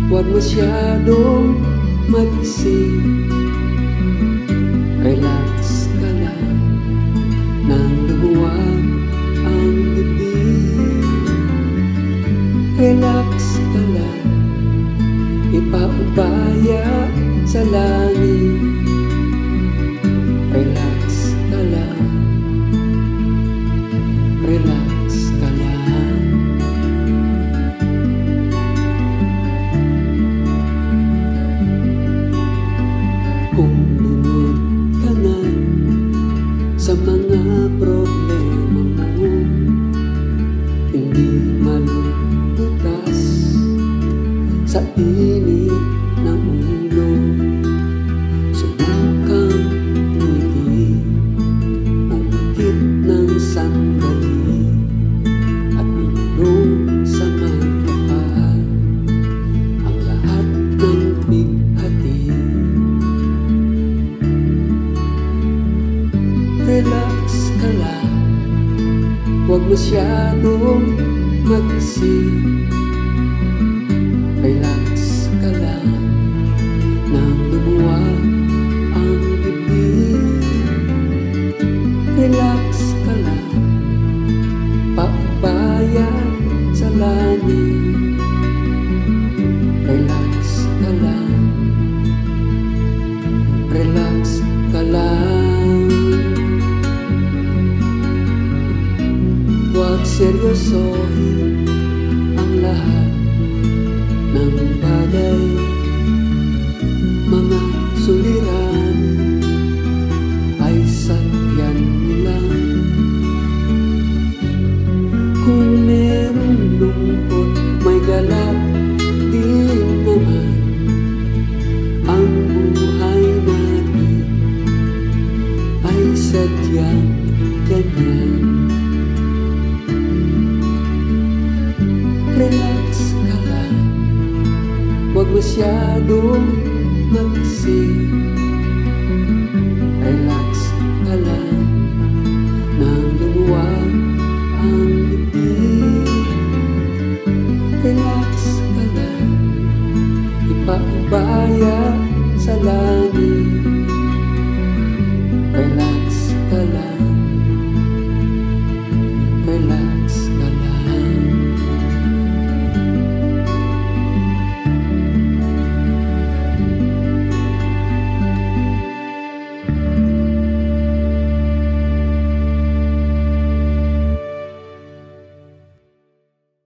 Huwag masyadong mag-isip, relax ka lang nang lumuwag ang bibig. Relax ka lang, ipaubaya sa langit. Relax ka lang, relax ka lang. Kung lunod ka na sa mga problema mo, hindi malulutas sa init ng ulo. Subukang umiti, umikit ng sandali, at ilong sa may kapal ang lahat ng bighati. Relax ka lang, huwag masyadong mag-isip. Relax ka lang nang lumuwag ang bibig. Relax ka lang, paubaya sa langit. Relax ka lang, relax ka lang. Huwag seryosohin ang lahat ng bagay, mga suliranin ay sakyan lang. Kung merong lungkot, may galak din naman. Ang buhay natin ay sadyang ganyan. Relax ka lang, huwag masyadong mag-isip. Relax